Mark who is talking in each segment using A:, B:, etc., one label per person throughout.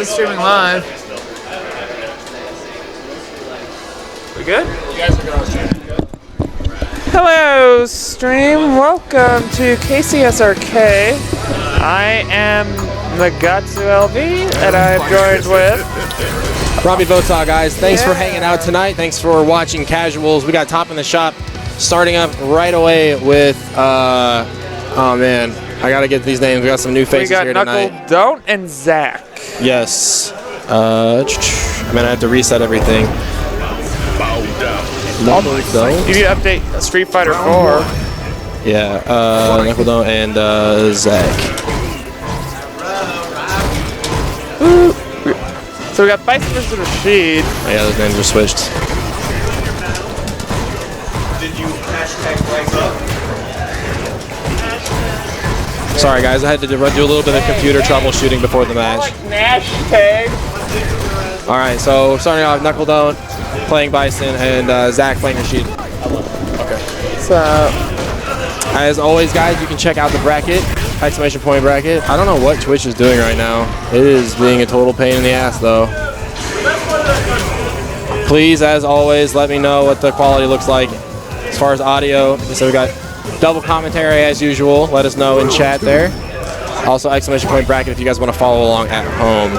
A: is streaming live. We good?
B: You guys are good on stream.
A: Hello, stream. Welcome to KCSRK. I am Nagatsu LV, and I'm joined with
B: Robbie Votog, guys. Thanks for hanging out tonight. Thanks for watching Casuals. We got Top in the Shop starting up right away with, oh man, I gotta get these names. We got some new faces here tonight.
A: We got Knuckle Don't and Zach.
B: Yes. I'm gonna have to reset everything. Knuckle Don't.
A: You need to update Street Fighter 4.
B: Yeah, Knuckle Don't and Zach.
A: So we got Bison vs. Rashid.
B: Oh, yeah, those names are switched.
C: Did you hashtag flags up?
B: Sorry, guys. I had to do a little bit of computer troubleshooting before the match.
A: Hashtag.
B: All right, so starting off, Knuckle Don't playing Bison and Zach playing Rashid. Okay.
A: So,
B: as always, guys, you can check out the bracket. Exclamation point bracket. I don't know what Twitch is doing right now. It is being a total pain in the ass, though. Please, as always, let me know what the quality looks like as far as audio. So we got double commentary as usual. Let us know in chat there. Also, exclamation point bracket if you guys want to follow along at home.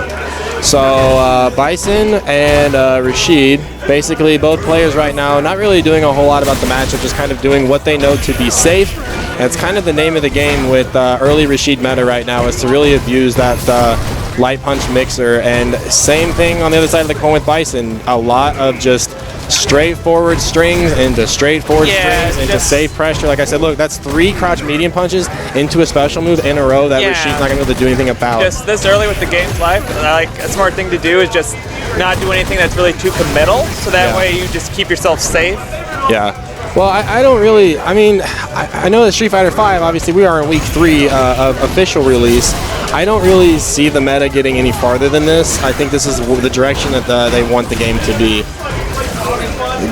B: So Bison and Rashid, basically both players right now, not really doing a whole lot about the matchup, just kind of doing what they know to be safe. And it's kind of the name of the game with early Rashid meta right now, is to really abuse that light punch mixer. And same thing on the other side of the coin with Bison, a lot of just straightforward strings into straightforward strings into safe pressure. Like I said, look, that's 3 crouch medium punches into a special move in a row that Rashid's not going to be able to do anything about.
A: Just this early with the game's life, like a smart thing to do is just not do anything that's really too committal, so that way you just keep yourself safe.
B: Yeah. Well, I don't really, I mean, I know that Street Fighter V, obviously we are in week 3 of official release. I don't really see the meta getting any farther than this. I think this is the direction that they want the game to be.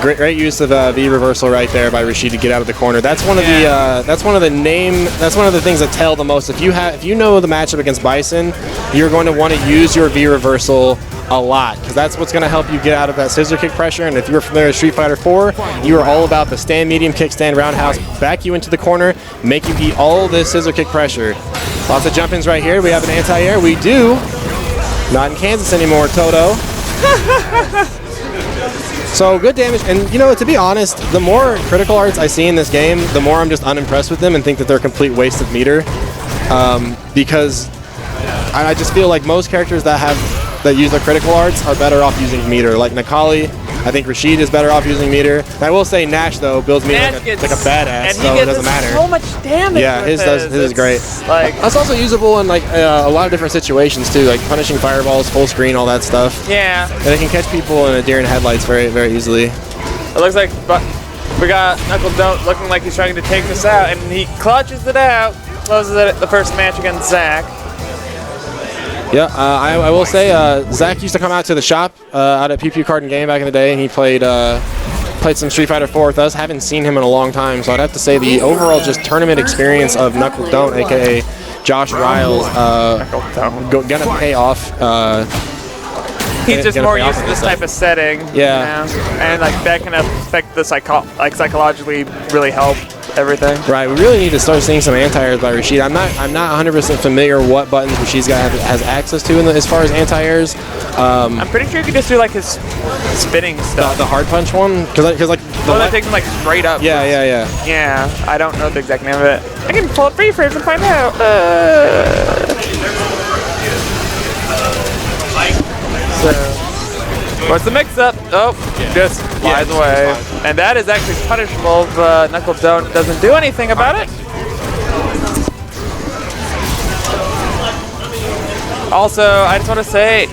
B: Great use of V reversal right there by Rashid to get out of the corner. That's one of the that's one of the things that tell the most. If you know the matchup against Bison, you're going to want to use your V reversal a lot, because that's what's going to help you get out of that scissor kick pressure. And if you're familiar with Street Fighter 4, you are all about the stand medium kickstand roundhouse, back you into the corner, make you eat all this scissor kick pressure. Lots of jump ins right here. We have an anti-air. We do. Not in Kansas anymore, Toto. So good damage, and you know, to be honest, the more critical arts I see in this game, the more I'm just unimpressed with them and think that they're a complete waste of meter. Because I just feel like most characters that use their critical arts are better off using meter. Like Necalli, I think Rashid is better off using meter. And I will say Nash though builds meter like a badass, so it doesn't matter.
A: So much damage.
B: Yeah, his is great.
A: Like,
B: that's also usable in like a lot of different situations too, like punishing fireballs, full screen, all that stuff.
A: Yeah.
B: And they can catch people in a deer in headlights very, very easily.
A: It looks like we got Knuckle Don't looking like he's trying to take this out, and he clutches it out, closes it at the first match against Zach.
B: Yeah, I will say Zach used to come out to the shop out at Pew Card and Game back in the day, and he played some Street Fighter 4 with us. Haven't seen him in a long time, so I'd have to say the overall just tournament experience of Knuckle Don't, aka Josh Riles, gonna pay off.
A: He's just more used to this type of setting.
B: Yeah.
A: You know? And like that can affect the psychologically really help everything.
B: Right, we really need to start seeing some anti-airs by Rashid. I'm not 100% familiar what buttons Rashid's has access to as far as anti-airs.
A: I'm pretty sure you could just do like his spinning stuff.
B: The hard punch one, because like
A: the one that takes him like straight up.
B: Yeah.
A: Yeah, I don't know the exact name of it. I can pull up free frames and find out. So, what's the mix-up? Oh, just flies away. And that is actually punishable if Knuckle Don't doesn't do anything about it. Also, I just want to say,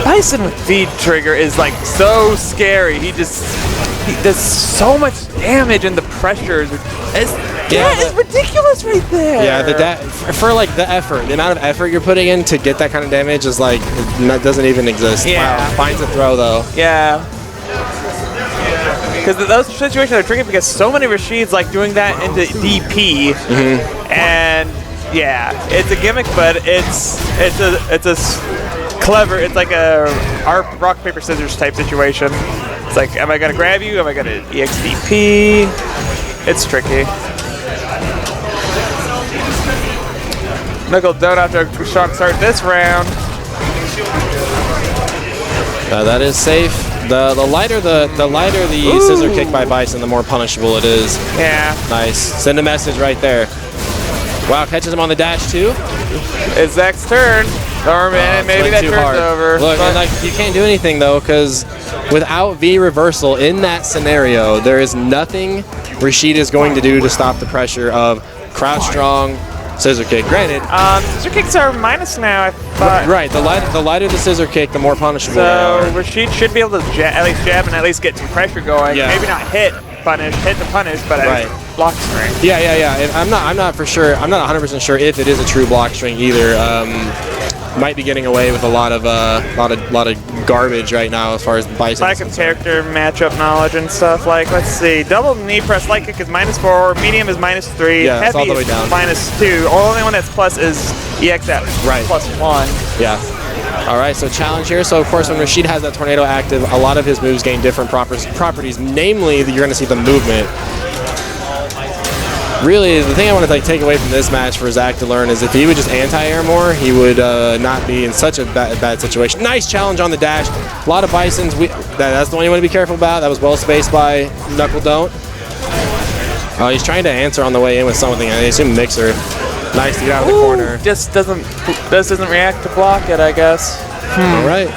A: Bison with V-Trigger is like so scary. He does so much damage, and the pressure is ridiculous right there.
B: Yeah, for like the effort, the amount of effort you're putting in to get that kind of damage is like doesn't even exist.
A: Yeah.
B: Wow. Finds a throw though.
A: Yeah. Because those situations are tricky because so many Rashids like doing that into DP, and yeah, it's a gimmick, but it's a clever. It's like a rock, paper, scissors type situation. It's like, am I going to grab you? Am I going to EXDP? It's tricky. Knuckle Donut after Sean start this round.
B: That is safe. The lighter the scissor kick by Bison, the more punishable it is.
A: Yeah.
B: Nice. Send a message right there. Wow, catches him on the dash too.
A: It's Zach's turn. Or maybe that turn's over.
B: Look, and like, you can't do anything though, because without V reversal in that scenario, there is nothing Rashid is going to do to stop the pressure of crouch strong, scissor kick. Granted,
A: scissor kicks are minus now, I thought.
B: Right, the lighter the scissor kick, the more punishable they are.
A: So Rashid should be able to at least jab and at least get some pressure going.
B: Yeah.
A: Maybe not hit to punish, but at least block string.
B: Yeah. And I'm not for sure. I'm not 100% sure if it is a true block string either. Might be getting away with a lot of garbage right now as far as Bison.
A: Lack of character matchup knowledge and stuff. Like, let's see, double knee press light kick is -4, medium is -3,
B: yeah, it's
A: heavy
B: all the way
A: is
B: down.
A: -2. Only one that's plus is EX at +1.
B: Yeah. All right, so challenge here. So of course, when Rashid has that tornado active, a lot of his moves gain different properties. Namely, that you're going to see the movement. Really, the thing I want to take away from this match for Zach to learn is if he would just anti-air more, he would not be in such a bad situation. Nice challenge on the dash. A lot of Bisons. That's the one you want to be careful about. That was well spaced by Knuckle Don't. He's trying to answer on the way in with something. I assume Mixer. Nice to get out of the corner.
A: Just doesn't react to block it, I guess.
B: All right.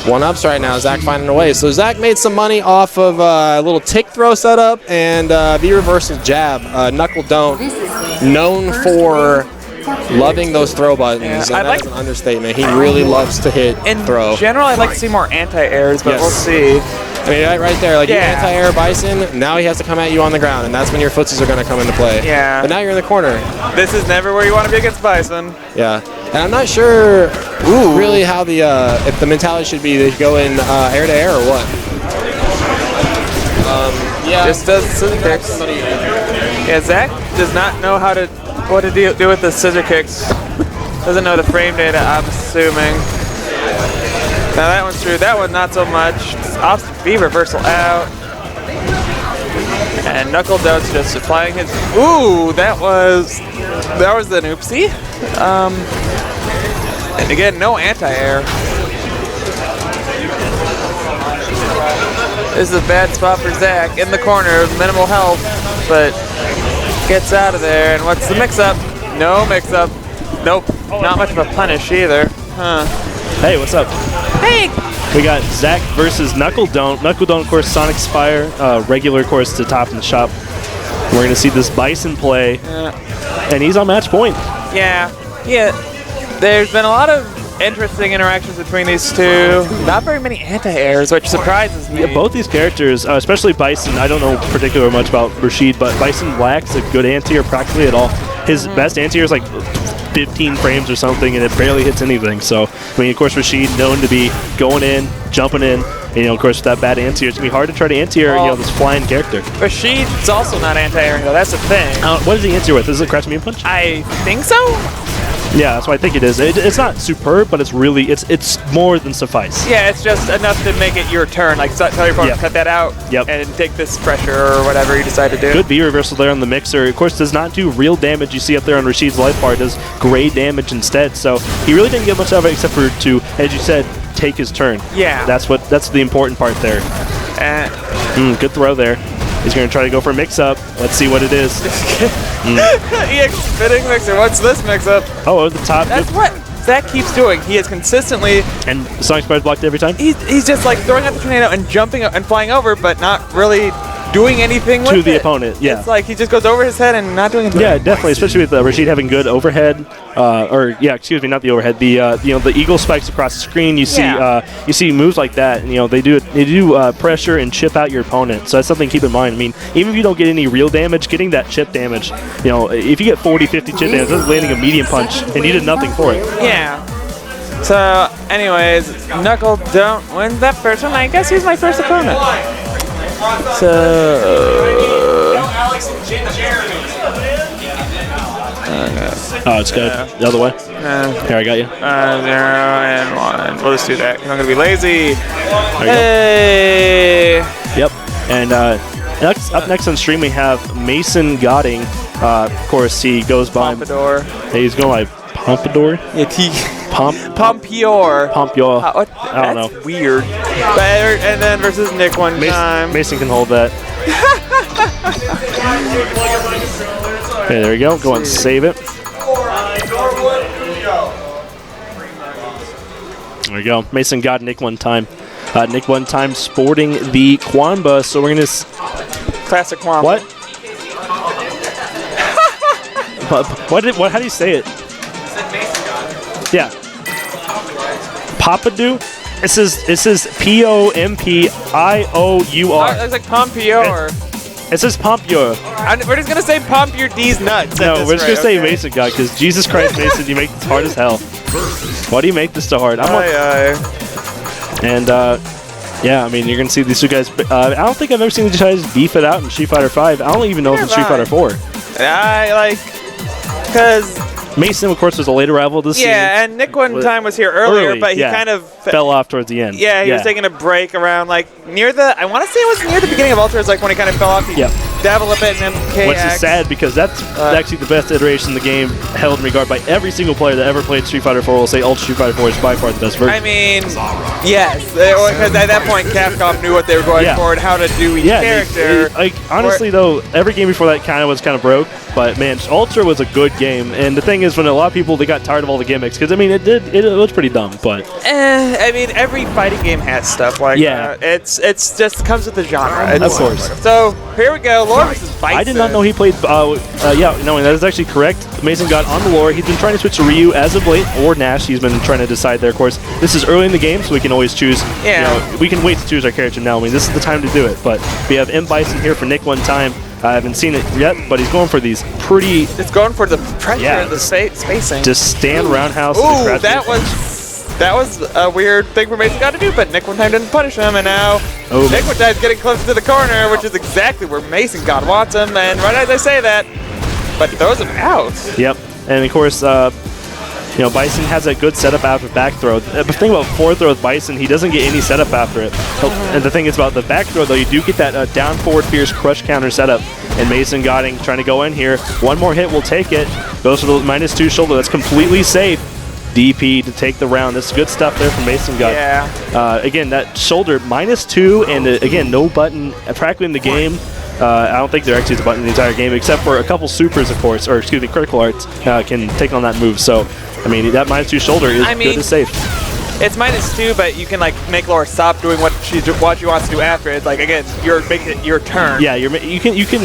B: 1-ups right now. Zach finding a way. So Zach made some money off of a little tick throw setup and V reversal jab. Knuckle Don't, known for loving those throw buttons.
A: Yeah,
B: and that's an understatement. He really loves to hit throw.
A: In general, I'd like to see more anti-airs, but we'll see.
B: I mean, right there, like you anti-air Bison, now he has to come at you on the ground, and that's when your footsies are going to come into play.
A: Yeah.
B: But now you're in the corner.
A: This is never where you want to be against Bison.
B: Yeah. And I'm not sure really how the if the mentality should be to go in air to air or what. Yeah.
A: Just does scissor kicks. Yeah, Zach does not know what to do with the scissor kicks. Doesn't know the frame data, I'm assuming. Now that one's true. That one not so much. V reversal out. And Knuckle Doubt's just applying his. Ooh, that was an oopsie. And again, no anti-air. This is a bad spot for Zach in the corner, minimal health, but gets out of there. And what's the mix-up? No mix-up. Nope. Not much of a punish either. Huh.
D: Hey, what's up?
A: Hey!
D: We got Zach versus Knuckle Don't. Knuckle Don't, of course, Sonic Spire, regular course to top in the shop. We're going to see this Bison play, and he's on match point.
A: Yeah. There's been a lot of interesting interactions between these two. Not very many anti-airs, which surprises me.
D: Yeah, both these characters, especially Bison, I don't know particularly much about Rashid, but Bison lacks a good anti-air practically at all. His best anti-air is like 15 frames or something, and it barely hits anything. So, I mean, of course, Rashid known to be going in, jumping in, and, you know, of course, with that bad anti-air, it's going to be hard to try to anti-air, this flying character.
A: Rashid's also not anti-airing, though. That's the thing.
D: What is he anti-air with? Is it Crash Medium Punch?
A: I think so.
D: Yeah, that's what I think it is. It's not superb, but it's really, it's more than suffice.
A: Yeah, it's just enough to make it your turn. Like, tell your opponent to cut that out and take this pressure or whatever you decide to do.
D: Good V reversal there on the Mixer. Of course, does not do real damage. You see up there on Rashid's life bar, does gray damage instead. So he really didn't get much of it except for to, as you said, take his turn.
A: Yeah.
D: That's the important part there. Good throw there. He's going to try to go for a mix-up. Let's see what it is.
A: EX spinning mixer. What's this mix-up?
D: Oh, over the top.
A: That's what Zach keeps doing. He is consistently...
D: And Sonic Spire's blocked every time?
A: He's just like throwing out the tornado and jumping and flying over, but not really doing anything with it.
D: To the opponent, yeah.
A: It's like he just goes over his head and not doing anything.
D: Yeah, definitely, especially with Rashid having good overhead, not the overhead, the eagle spikes across the screen. You see moves like that, and they do pressure and chip out your opponent. So that's something to keep in mind. I mean, even if you don't get any real damage, getting that chip damage, if you get 40, 50 chip damage, that's landing a medium punch, and you did nothing for it.
A: Yeah. So, anyways, Knuckle Don't win that first one. I guess he's my first opponent. So,
D: Oh, it's good. The other way. Here, I got you.
A: 0 and 1. We'll just do that. 'Cause I'm gonna be lazy.
D: There you
A: Hey.
D: Yep. And up next on stream we have Mason Godding. Of course, he goes by.
A: Pompadour.
D: Hey, he's going by Pompadour.
A: Yeah, Pompior.
D: Pompior.
A: What?
D: I don't
A: That's
D: know.
A: weird. And then versus Nick one time.
D: Mason can hold that. Okay, there you go. Go and save it. There you go. Mason got Nick one time. Nick one time sporting the Quamba. So we're gonna.
A: Classic Womp.
D: What? What? How do you say it? Yeah. Papadou. It says Pompior.
A: It's like Pompior.
D: It says Pompior.
A: We're just gonna say pump your D's nuts.
D: No, we're just gonna say
A: okay.
D: Mason God, because Jesus Christ, Mason, you make this hard as hell. Why do you make this so hard? And yeah, I mean, you're gonna see these two guys. I don't think I've ever seen these guys beef it out in Street Fighter 5. I don't even know if it's Street Fighter 4.
A: Because
D: Mason, of course, was a later rival to the scene.
A: yeah, and Nick one time was here earlier,
D: Early,
A: but he
D: yeah.
A: kind of
D: Fell off towards the end.
A: Yeah, he was taking a break around like near the. I want to say it was near the beginning of Ultras, like when he kind of fell off. He
D: Yep.
A: dabbled a bit in MKX.
D: Which is sad because that's actually the best iteration in the game, held in regard by every single player that ever played Street Fighter 4 will say Ultra Street Fighter 4 is by far the best version.
A: I mean, yes, because at that point Capcom knew what they were going
D: Yeah.
A: for and how to do each character.
D: Honestly, though, every game before that kind of broke. But man, Ultra was a good game, and the thing is, when a lot of people they got tired of all the gimmicks, because I mean, it was pretty dumb. But
A: I mean, every fighting game has stuff like
D: Yeah.
A: that. It's just comes with the genre.
D: Of course.
A: So here we go, Lore versus Bison.
D: I did not know he played. Yeah, no, that is actually correct. Mason got on the lore. He's been trying to switch to Ryu as of late, or Nash. He's been trying to decide there. Of course, this is early in the game, so we can always choose.
A: Yeah.
D: You know, we can wait to choose our character now. I mean, this is the time to do it. But we have M Bison here for Nick one time. I haven't seen it yet, but he's going for these pretty.
A: It's going for the pressure
D: Yeah.
A: and the spacing.
D: Just stand roundhouse. and
A: Ooh,
D: crash
A: that was a weird thing for Mason God to do, but Nick one time didn't punish him, and now Nick one time's getting close to the corner, which is exactly where Mason God wants him. And right as I say that, but throws him out.
D: Yep, and of course, Bison has a good setup after back throw. The thing about forward throw with Bison, he doesn't get any setup after it. And the thing is about the back throw, though, you do get that down forward fierce crush counter setup. And Mason Godding trying to go in here. One more hit will take it. Goes for the -2 shoulder. That's completely safe. DP to take the round. That's good stuff there from Mason Godding.
A: Yeah.
D: Again, that shoulder -2, and again, no button practically in the game. I don't think there actually is a button in the entire game, except for a couple supers, of course, or excuse me, critical arts can take on that move. So, I mean, that -2 shoulder is good and safe.
A: It's -2, but you can like make Laura stop doing what she wants to do after it. Like again, you're making it your turn.
D: Yeah, you can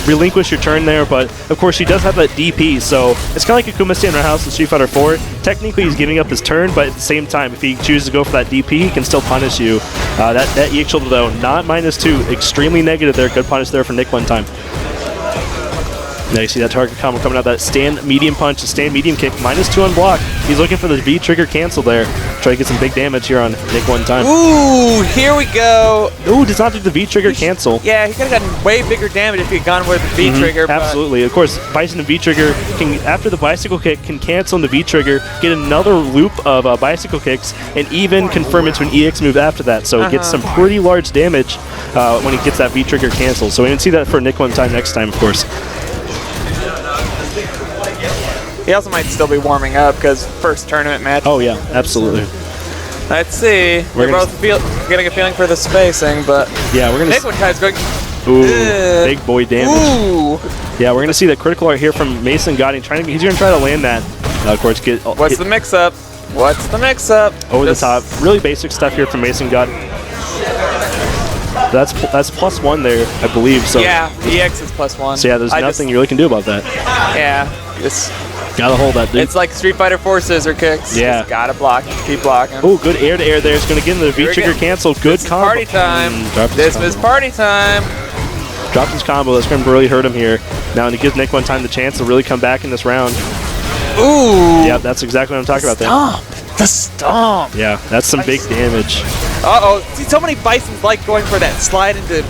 D: relinquish your turn there, but of course she does have that DP, so it's kind of like Akuma standing around house in Street Fighter 4. Technically, he's giving up his turn, but at the same time, if he chooses to go for that DP, he can still punish you. That EX shoulder though, not -2, extremely negative there. Good punish there for Nick one time. Now you see that target combo coming out, that stand medium punch, the stand medium kick, -2 on block. He's looking for the V trigger cancel there. Try to get some big damage here on Nick one time.
A: Ooh, here we go.
D: Ooh, does not do the V trigger cancel.
A: Yeah, he could have gotten way bigger damage if he had gone with the V trigger.
D: Absolutely. Of course, Bison and V trigger can, after the bicycle kick, can cancel the V trigger, get another loop of bicycle kicks, and even confirm into an EX move after that. So it gets some pretty large damage when he gets that V trigger canceled. So we can see that for Nick one time next time, of course.
A: He also might still be warming up because first tournament match.
D: Oh yeah, absolutely.
A: Let's see. We're both getting a feeling for the spacing, but
D: yeah, we're gonna.
A: Nick one time's going.
D: Ooh, big boy damage.
A: Ooh.
D: Yeah, we're gonna see that critical art here from Mason Godding. He's gonna try to land that. Of course, get.
A: What's the mix-up? What's the mix-up?
D: Over the top. Really basic stuff here from Mason Godding. That's +1 there, I believe. So
A: yeah, EX is +1.
D: So yeah, there's nothing you really can do about that.
A: Yeah, just
D: gotta hold that, dude.
A: It's like Street Fighter 4 scissor kicks.
D: Yeah,
A: just gotta block, keep blocking.
D: Oh, good air to air there. It's gonna get into the V trigger cancel. Good combo.
A: Party time. This is party time.
D: Dropped his combo. That's gonna really hurt him here. Now, and it gives Nick one time the chance to really come back in this round.
A: Ooh.
D: Yeah, that's exactly what I'm talking about there.
A: Stomp. The stomp.
D: Yeah, that's some big damage.
A: Uh-oh. See, so many Bisons like going for that slide into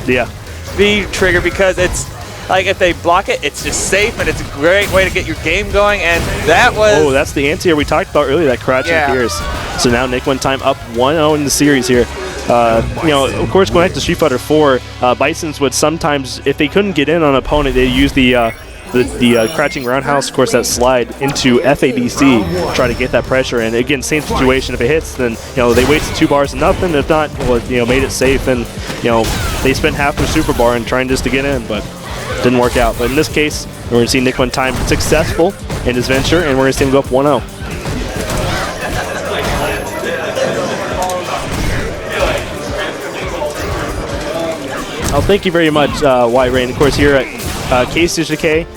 A: V trigger because it's Like if they block it, it's just safe and it's a great way to get your game going. And that was.
D: Oh, that's the anti-air we talked about earlier, that crouching Pierce. So now Nick One Time up 1-0 in the series here. Of course, going back to Street Fighter 4, Bisons would sometimes, if they couldn't get in on an opponent, they use the crouching roundhouse, of course, that slide into FADC, try to get that pressure. And again, same situation. If it hits, then they wasted 2 bars and nothing. If not, well, made it safe. And they spent half their super bar and trying just to get in, but didn't work out. But in this case, we're going to see Nick One Time successful in his venture, and we're going to see him go up 1-0. Oh, thank you very much, White Rain. Of course, here at KCSJK,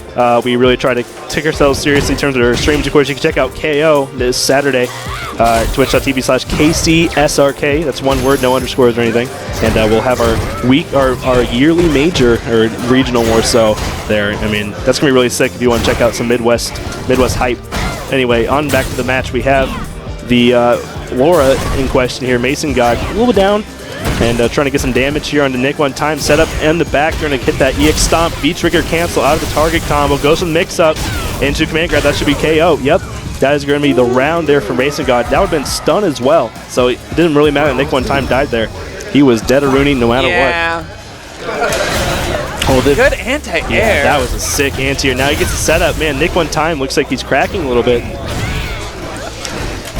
D: we really try to take ourselves seriously in terms of our streams. Of course, you can check out KO this Saturday, twitch.tv/KCSRK. That's one word, no underscores or anything. And we'll have our yearly major, or regional more so, there. I mean, that's going to be really sick if you want to check out some Midwest hype. Anyway, on back to the match, we have the Laura in question here. Mason got a little bit down. And trying to get some damage here on the Nick One Time setup in the back. They're going to hit that EX Stomp, V-Trigger cancel out of the target combo. Goes from mix-up into command grab. That should be KO. Yep, that is going to be the round there for Mason God. That would have been stun as well. So it didn't really matter that Nick One Time died there. He was dead or Rooney no matter what. Oh,
A: good anti-air.
D: Yeah, that was a sick anti-air. Now he gets the setup. Man, Nick One Time looks like he's cracking a little bit.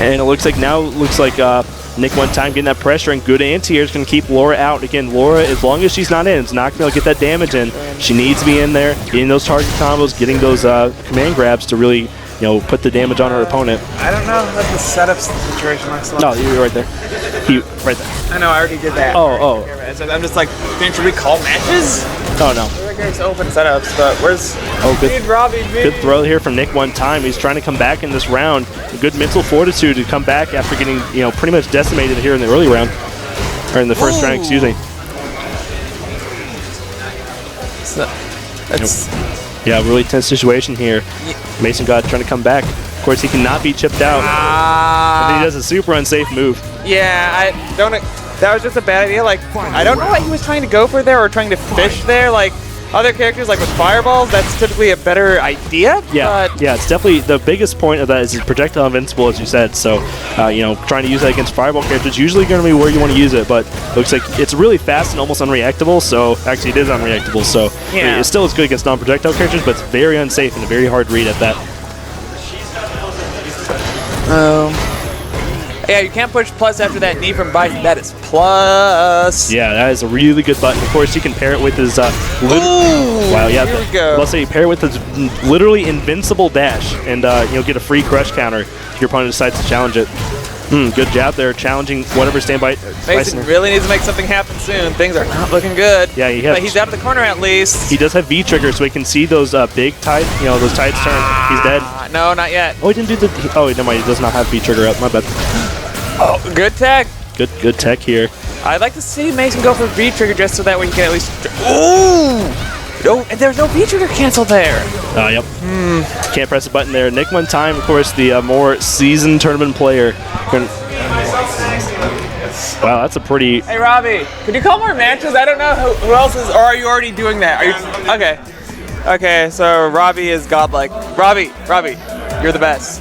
D: And it looks like Nick One Time getting that pressure, and good anti-air is going to keep Laura out. Again, Laura, as long as she's not in, it's not going to get that damage in. She needs to be in there, getting those target combos, getting those command grabs to really, put the damage on her opponent.
A: I don't know what the setup situation looks like.
D: No, you're right there. Right there.
A: I know, I already did that.
D: Oh.
A: I'm just like, should we call matches?
D: Oh, no.
A: There's open setups, but where's Robbie?
D: Good throw here from Nick One Time. He's trying to come back in this round. Good mental fortitude to come back after getting, pretty much decimated here in the early round. Or in the first round, excuse me. Yeah, really tense situation here. Mason God trying to come back. Of course, he cannot be chipped out. And he does a super unsafe move.
A: Yeah, that was just a bad idea. Like, I don't know what he was trying to go for there or trying to fish there. Like, other characters, like with fireballs, that's typically a better idea.
D: Yeah, it's definitely the biggest point of that is projectile invincible, as you said. So, trying to use that against fireball characters is usually going to be where you want to use it. But looks like it's really fast and almost unreactable. So, actually, it is unreactable. So, it still is good against non-projectile characters, but it's very unsafe and a very hard read at that.
A: Yeah, you can't push plus after that knee from Bison. That is plus.
D: Yeah, that is a really good button. Of course, you can pair it with his wow, yeah.
A: Here we go.
D: Let's say you pair it with his literally invincible dash, and you'll get a free crush counter if your opponent decides to challenge it. Good jab there, challenging whatever standby.
A: Mason really needs to make something happen soon. Things are not looking good.
D: Yeah,
A: he's out of the corner at least.
D: He does have V-trigger, so he can see those big tide, those tides turn. He's dead.
A: No, not yet.
D: Oh, he didn't do the. Oh, never mind. He does not have V-trigger up. My bad.
A: Oh, good tech.
D: Good tech here.
A: I'd like to see Mason go for V-trigger just so that way he can at least. Ooh! No, there's no V-trigger cancel there.
D: Yep. Can't press the button there. Nick One Time, of course, the more seasoned tournament player. Wow, that's a pretty.
A: Hey, Robbie, could you call more matches? I don't know who else is. Or are you already doing that? Are you okay? Okay, so Robbie is godlike. Robbie, you're the best.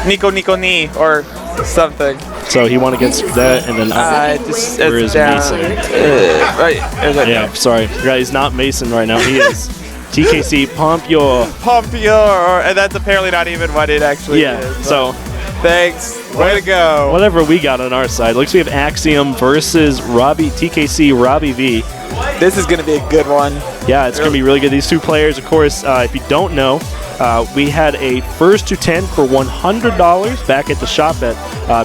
A: Nico Ni or something.
D: So he won against that, and then where is Mason?
A: Right.
D: Yeah, sorry. Yeah, he's not Mason right now. He is TKC Pompior,
A: and that's apparently not even what it actually is.
D: So
A: thanks. Way to go.
D: Whatever we got on our side. Looks like we have Axiom versus TKC Robbie V.
A: This is going to be a good one.
D: Yeah, it's going to be really good. These two players, of course, if you don't know, we had a first to 10 for $100 back at the shop at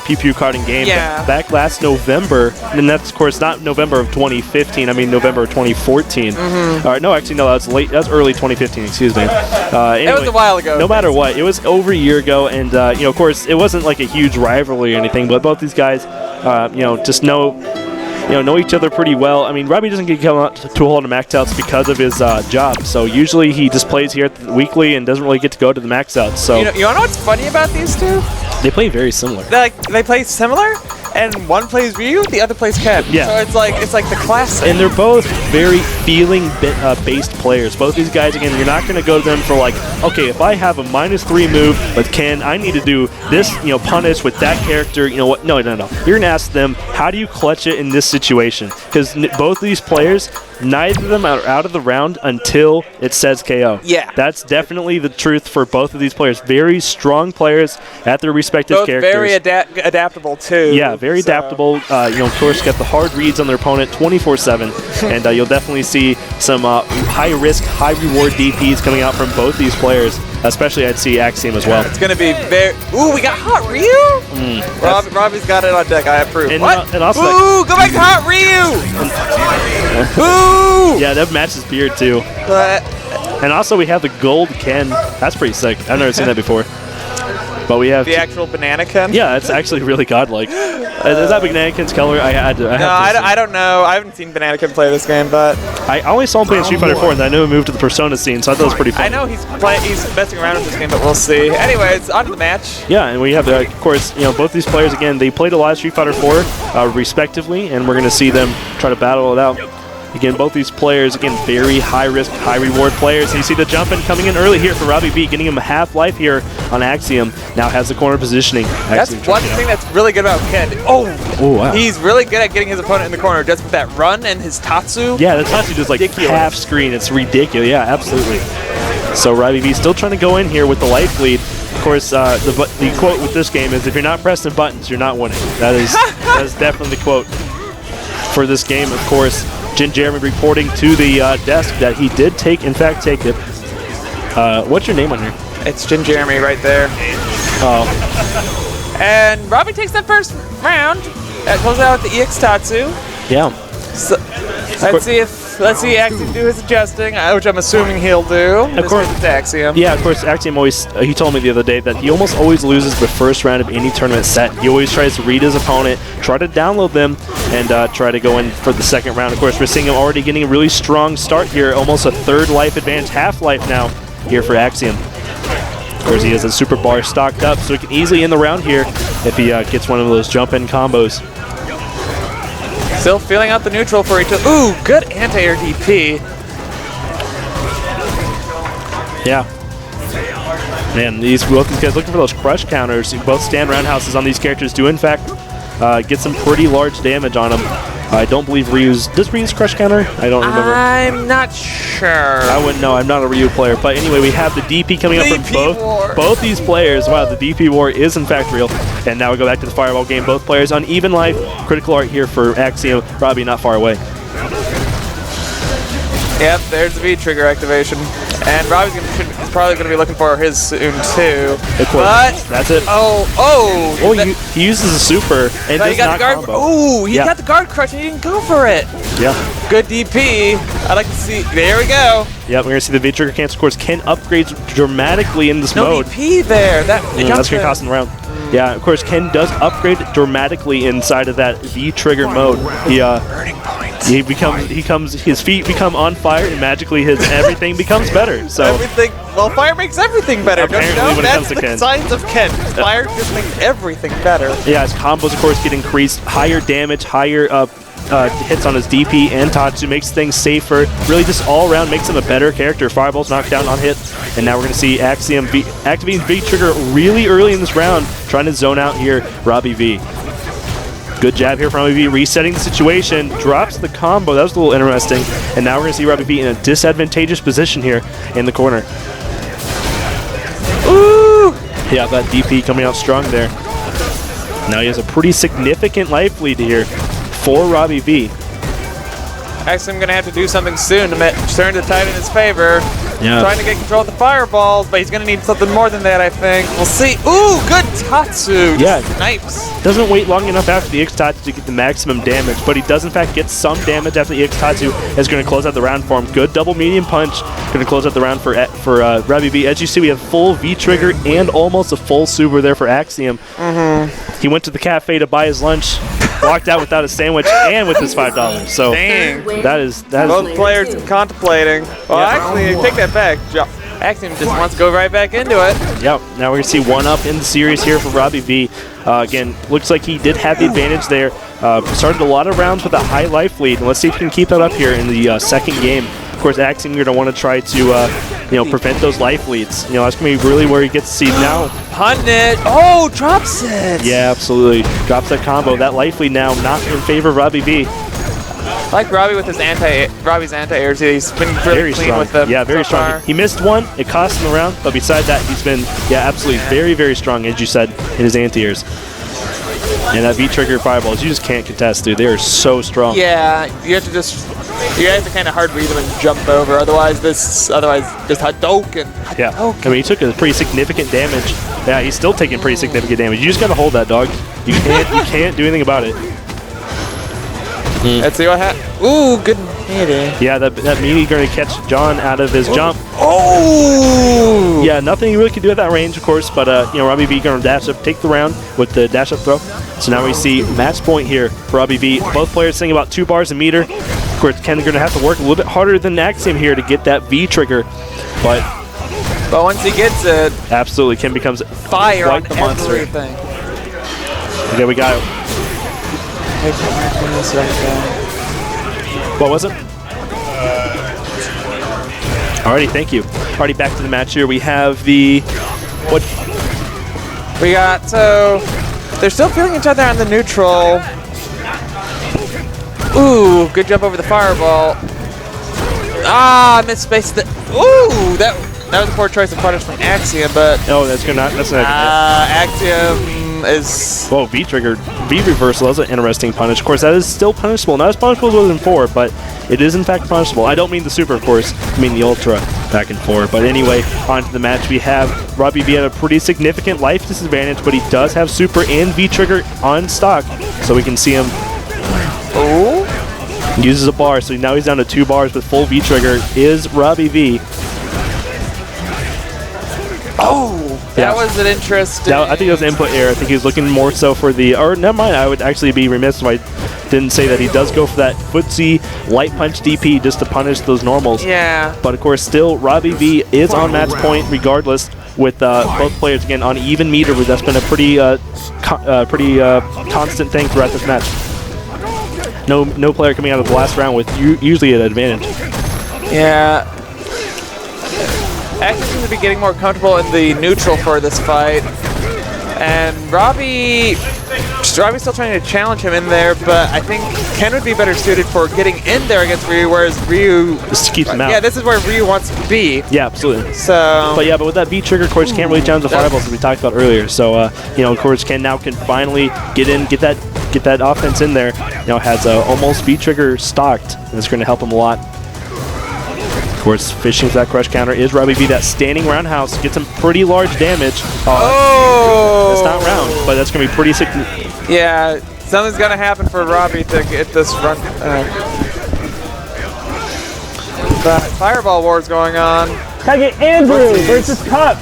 D: Pew Pew Carding Game back last November. And that's, of course, not November of 2015. I mean, November of 2014. No, actually, no, that's late. That's early 2015, excuse me. Anyway,
A: it was a while ago.
D: No matter what, it was over a year ago. And, of course, it wasn't like a huge rivalry or anything, but both these guys, just know each other pretty well. I mean, Robbie doesn't get to a whole lot of max outs because of his job. So usually he just plays here weekly and doesn't really get to go to the max outs. So
A: you know what's funny about these two?
D: They play very similar.
A: They play similar, and one plays Ryu, the other plays Ken.
D: Yeah.
A: So it's like the classic.
D: And they're both very feeling-based players. Both these guys, again, you're not going to go to them for like, okay, if I have a -3 move with Ken, I need to do this, punish with that character. You know what? No. You're going to ask them, how do you clutch it in this situation? Because both of these players, neither of them are out of the round until it says KO.
A: Yeah.
D: That's definitely the truth for both of these players. Very strong players at their respective
A: both
D: characters.
A: very adaptable too.
D: Yeah, very adaptable. Of course, got the hard reads on their opponent 24/7, and you'll definitely see some high-risk, high-reward DPs coming out from both these players. Especially, I'd see Axiom as well.
A: It's going to be very... Ooh, we got Hot Ryu? Robbie's got it on deck. I approve.
D: And,
A: what?
D: and also,
A: Ooh, go back to Hot Ryu! Ooh!
D: yeah, that matches beard, too.
A: But
D: And also, we have the gold Ken. That's pretty sick. I've never seen that before. But we have...
A: the actual banana Ken?
D: Yeah, it's actually really godlike. Is that Banana Ken's color? I
A: don't know. I haven't seen Banana Ken play this game, but...
D: I only saw him play in Street Fighter 4, and I knew he moved to the Persona scene, so I thought it was pretty fun.
A: I know he's messing around with this game, but we'll see. Anyways, on to the match.
D: Yeah, and we have, of course, both these players, again, they played a lot of Street Fighter 4, respectively, and we're going to see them try to battle it out. Again, both these players, again, very high-risk, high-reward players. And you see the jump-in coming in early here for Robbie V, getting him a half-life here on Axiom. Now has the corner positioning.
A: That's one thing that's really good about Ken. Oh,
D: wow.
A: He's really good at getting his opponent in the corner just with that run and his Tatsu.
D: Yeah, the Tatsu does like
A: Ridiculous.
D: half screen. It's ridiculous. Yeah, absolutely. So Robbie V still trying to go in here with the life lead. Of course, the quote with this game is, if you're not pressing buttons, you're not winning. That is definitely the quote for this game, of course. Jin Jeremy reporting to the desk that he did take it. What's your name on here?
A: It's Jin Jeremy right there.
D: Oh.
A: And Robbie takes that first round. Closes out with the EX Tatsu.
D: Yeah.
A: So, let's see Axiom do his adjusting, which I'm assuming he'll do.
D: Of course.
A: It's Axiom.
D: Yeah, of course, Axiom always, he told me the other day that he almost always loses the first round of any tournament set. He always tries to read his opponent, try to download them, and try to go in for the second round. Of course, we're seeing him already getting a really strong start here, almost a third life advantage, half-life now here for Axiom. Of course, he has a super bar stocked up, so he can easily end the round here if he gets one of those jump-in combos.
A: Still feeling out the neutral for each other. Ooh, good anti-air DP.
D: Yeah. Man, both these guys looking for those crush counters. Both stand roundhouses on these characters do, in fact, get some pretty large damage on them. I don't believe does Ryu's crush counter? I don't remember.
A: I'm not sure.
D: I wouldn't know. I'm not a Ryu player. But anyway, we have the DP coming up from both these players. Wow, the DP war is in fact real. And now we go back to the Fireball game. Both players on even life. Critical art here for Axiom. Robbie not far away.
A: Yep, there's the V-trigger activation. And Robbie's is probably going to be looking for his soon, too. But
D: that's it.
A: Oh,
D: he uses a super and does not combo.
A: Ooh, he got the guard crush and he didn't go for it.
D: Yeah.
A: Good DP. I'd like to see. There we go.
D: Yep, we're going to see the V-trigger cancel. Of course, Ken upgrades dramatically in this mode.
A: No DP there. That's
D: going to cost him the round. Yeah, of course, Ken does upgrade dramatically inside of that V-trigger mode.
A: Burning point.
D: His feet become on fire, and magically everything becomes better. So
A: everything. Well, fire makes everything better.
D: Apparently,
A: don't you know?
D: when it comes to Ken.
A: That's the science of Ken. Fire just makes everything better.
D: Yeah, his combos, of course, get increased. Higher damage, higher hits on his DP and Tatsu, makes things safer. Really, just all around makes him a better character. Fireball's knocked down on hit, and now we're going to see Axiom activating V-trigger really early in this round, trying to zone out here Robbie V. Good jab here from Robbie V, resetting the situation, drops the combo. That was a little interesting. And now we're going to see Robbie V in a disadvantageous position here in the corner.
A: Ooh!
D: Yeah, that DP coming out strong there. Now he has a pretty significant life lead here for Robbie V.
A: Actually, I'm going to have to do something soon to turn the tide in his favor.
D: Yeah.
A: Trying to get control of the fireballs, but he's going to need something more than that, I think. We'll see. Ooh, good Tatsu.
D: Yeah.
A: Snipes.
D: Doesn't wait long enough after the X Tatsu to get the maximum damage, but he does in fact get some damage after the X Tatsu. Is going to close out the round for him. Good double medium punch. Going to close out the round for Robbie V. As you see, we have full V-trigger and almost a full super there for Axiom. He went to the cafe to buy his lunch, walked out without a sandwich and with his $5. So
A: dang.
D: that is
A: Both players contemplating. Well, actually, take that back. Axiom just wants to go right back into it.
D: Yep, now we're going to see one up in the series here for Robbie V. Again, looks like he did have the advantage there. Started a lot of rounds with a high life lead, and let's see if he can keep that up here in the second game. Of course, Axiom, you're going to want to try to prevent those life leads. That's going to be really where he gets to see now.
A: Pundit. Oh, drops it.
D: Yeah, absolutely. Drops that combo. That life lead now not in favor of Robbie V.
A: I like Robbie with his Robbie's anti-airs. He's been really
D: Very
A: clean
D: strong.
A: with them.
D: Yeah, very
A: so
D: strong.
A: far.
D: He missed one. It cost him the round. But besides that, he's been, absolutely very, very strong, as you said, in his anti-airs. And that V-trigger fireballs, you just can't contest, dude. They are so strong.
A: Yeah, you have to kind of hard read them and jump over. Otherwise just Hadouken.
D: Yeah. I mean, he took a pretty significant damage. Yeah, he's still taking pretty significant damage. You just got to hold that, dog. You can't do anything about it.
A: Let's see what happens. Ooh, good meaty.
D: Yeah, that meaty going to catch John out of his jump.
A: Oh!
D: Yeah, nothing you really can do at that range, of course, but Robbie V going to dash up, take the round with the dash up throw. So now we see match point here for Robbie V. Both players sitting about 2 bars a meter. Of course, Ken's going to have to work a little bit harder than Axiom here to get that V trigger, but
A: once he gets it,
D: absolutely, Ken becomes
A: fire
D: quite
A: on
D: the monster.
A: everything.
D: Okay, we got it. What was it? Alrighty, thank you. Alrighty, back to the match here. We have the what?
A: We got, so they're still feeling each other on the neutral. Ooh, good jump over the fireball. Ah, misspaced the. Ooh, that was a poor choice of punish from Axiom, but
D: Oh, that's not
A: Axiom is.
D: Whoa, V trigger, V reversal. That's an interesting punish. Of course, that is still punishable. Not as punishable as it was in 4, but it is in fact punishable. I don't mean the super, of course. I mean the ultra back in 4. But anyway, on to the match. We have Robbie V at a pretty significant life disadvantage, but he does have super and V trigger on stock, so we can see him.
A: Oh.
D: Uses a bar, so now he's down to 2 bars with full V trigger. Is Robbie V?
A: Oh, that was an interesting.
D: I think it was input error. I think he's looking more so for the. Or never mind. I would actually be remiss if I didn't say that he does go for that footsie light punch DP just to punish those normals.
A: Yeah.
D: But of course, still Robbie V is on match point regardless. With both players again on even meter, but that's been a pretty constant thing throughout this match. No player coming out of the last round with usually an advantage.
A: Yeah. Axiom seems to be getting more comfortable in the neutral for this fight. And Robbie's still trying to challenge him in there, but I think Ken would be better suited for getting in there against Ryu, whereas Ryu
D: just keeps him out.
A: Yeah, this is where Ryu wants to be.
D: Yeah, absolutely.
A: So
D: but with that V trigger, of course, can't really challenge the fireballs as we talked about earlier. So of course, Ken now can finally get that offense in there. Has almost V trigger stocked, and it's going to help him a lot. Of course, fishing for that crush counter is Robbie V. That standing roundhouse gets him pretty large damage.
A: Oh!
D: That's not round, but that's going to be pretty significant.
A: Yeah, something's going to happen for Robbie to get this run. The fireball war's going on.
D: Can I get Andrew versus Cup?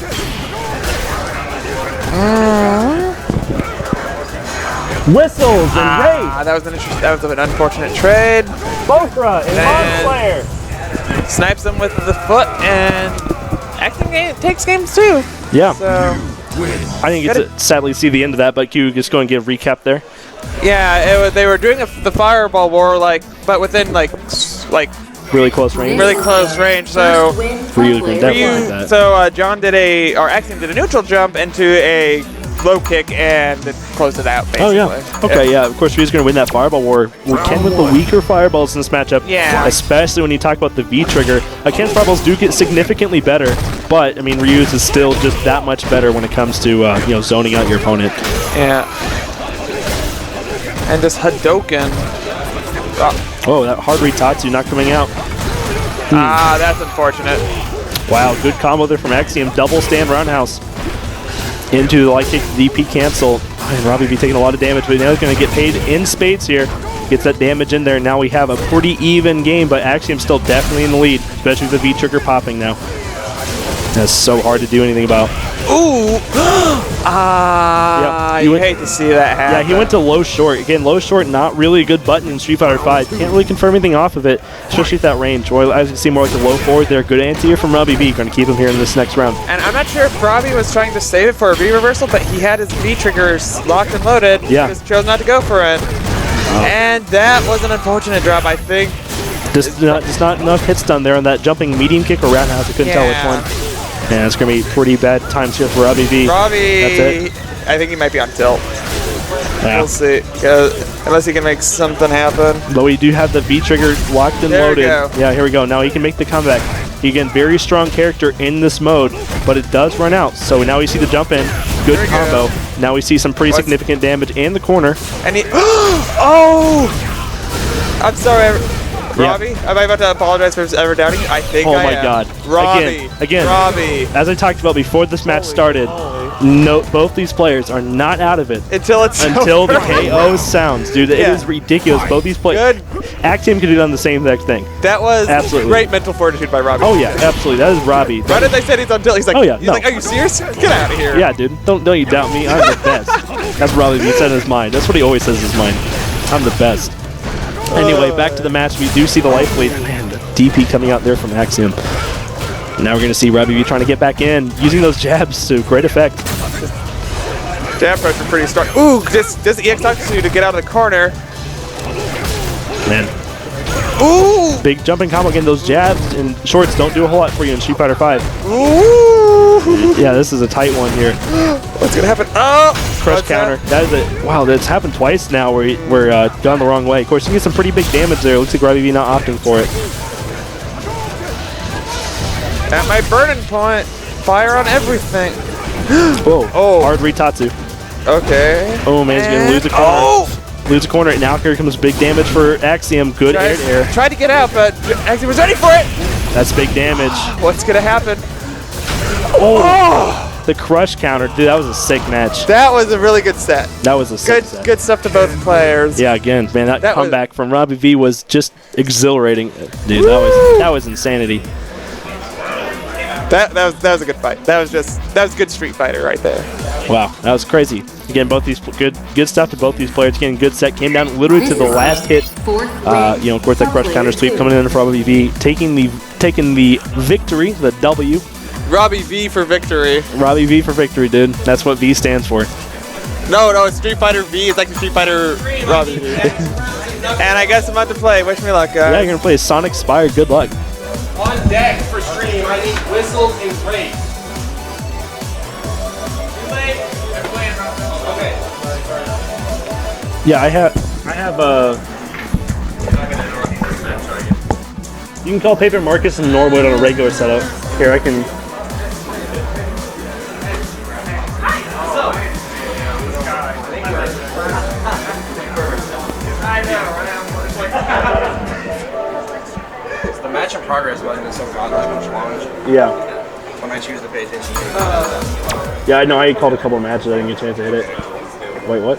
D: Whistles and Ray.
A: That was an unfortunate trade.
D: Bofra and Slayer.
A: Snipes him with the foot, and Axiom takes games too.
D: Yeah.
A: So
D: I didn't get to sadly see the end of that, but can you just go and give a recap there?
A: Yeah, they were doing the fireball war but within like
D: really close range.
A: Really close range. So
D: Ryu can definitely like that.
A: So Axiom did a neutral jump into a low kick and closed it out, basically.
D: Oh, yeah. Okay, yeah. Of course, Ryu's going to win that fireball war. Ken with the weaker fireballs in this matchup.
A: Yeah.
D: Especially when you talk about the V trigger. Ken's fireballs do get significantly better, but, I mean, Ryu's is still just that much better when it comes to, zoning out your opponent.
A: Yeah. And this Hadouken.
D: Oh, that hard Ritatsu not coming out.
A: Ah, that's unfortunate.
D: Wow, good combo there from Axiom. Double stand roundhouse. Into the light kick DP cancel. And Robbie V taking a lot of damage, but now he's going to get paid in spades here. Gets that damage in there. Now we have a pretty even game, but Axiom's still definitely in the lead, especially with the V trigger popping now. That's so hard to do anything about.
A: Ooh!
D: Yep,
A: You hate to see that happen.
D: Yeah, he went to low short. Again, low short, not really a good button in Street Fighter 5. Can't really confirm anything off of it, especially at that range. Or as you can see, more like the low forward there. Good anti-air from Robbie V. Going to keep him here in this next round.
A: And I'm not sure if Robbie was trying to save it for a V-reversal, but he had his V-triggers locked and loaded.
D: Yeah.
A: Just chose not to go for it. And that was an unfortunate drop, I think.
D: Just not enough hits done there on that jumping medium kick or roundhouse. I couldn't tell which one. And it's going to be pretty bad times here for Robbie V.
A: Robbie,
D: That's it.
A: I think he might be on tilt.
D: Yeah.
A: We'll see. Unless he can make something happen.
D: But we do have the V trigger locked and
A: There we
D: loaded.
A: go.
D: Yeah, here we go. Now he can make the comeback. Again, very strong character in this mode, but it does run out. So now we see the jump in. Good
A: There we
D: combo.
A: go.
D: Now we see some pretty significant damage in the corner.
A: And he. Oh! I'm sorry, Robbie. Am I about to apologize for ever doubting you? I think
D: Oh
A: I
D: my
A: am.
D: God.
A: Robbie.
D: Again.
A: Robbie.
D: As I talked about before this match started, both these players are not out of it
A: Until it's
D: until the
A: over.
D: KO sounds, dude. It
A: Yeah.
D: is ridiculous. Both these players.
A: Good.
D: Axiom could have done the same exact thing.
A: That was
D: Absolutely.
A: great mental fortitude by Robbie.
D: Oh yeah, absolutely. That is Robbie.
A: Right as I said he's on tilt, he's like,
D: Oh, yeah,
A: he's
D: no.
A: like, are you serious? Get out of here.
D: Yeah, dude. Don't you doubt me. I'm the best. That's Robbie V said in his mind. That's what he always says in his mind. I'm the best. Anyway, back to the match. We do see the life lead. Man, the DP coming out there from Axiom. Now we're going to see Robbie V trying to get back in, using those jabs to great effect.
A: Jab pressure pretty strong. Ooh, just EX talks to you to get out of the corner.
D: Man,
A: Ooh!
D: big jumping combo. Again, those jabs and shorts don't do a whole lot for you in Street Fighter 5.
A: Ooh!
D: Yeah, this is a tight one here.
A: What's gonna happen? Oh!
D: Crush
A: What's
D: counter.
A: that?
D: That is it. Wow, that's happened twice now where we're gone the wrong way. Of course, you get some pretty big damage there. Looks like Robbie V not opting for it.
A: At my burning point, fire on everything.
D: Whoa.
A: Oh.
D: Hard Ritatsu.
A: Okay.
D: Oh, man, he's going to lose a corner.
A: Oh!
D: Lose a corner. Now here comes big damage for Axiom. Good air to air.
A: Tried to get out, but Axiom was ready for it.
D: That's big damage.
A: What's gonna happen?
D: Oh, the crush counter. Dude, that was a sick match.
A: That was a really good set.
D: That was a sick set.
A: Good stuff to both players.
D: Yeah, again, man, that
A: That was-
D: comeback from Robbie V was just exhilarating. Dude, that was insanity.
A: That was a good fight. That was good Street Fighter right there.
D: Wow, that was crazy. Again, both these good stuff to both these players. Again, good set. Came down literally to the last hit. Of course, that crush counter sweep coming in for Robbie V, taking the victory, the W.
A: Robbie V for victory.
D: Robbie V for victory, dude. That's what V stands for.
A: No, it's Street Fighter V. It's like Street Fighter Robbie V. And I guess I'm about to play. Wish me luck, guys.
D: Yeah, you're gonna play Sonic Spire. Good luck.
C: On deck for stream, I need whistles and grapes. Too late? Okay.
D: Yeah, I have You can call Paper Marcus and Norwood on a regular setup. Here, I can.
C: The match in progress button is so godlike challenge
D: Yeah.
C: when I choose to pay attention.
D: Yeah, I know. I called a couple of matches. I didn't get a chance to hit it. Wait, what?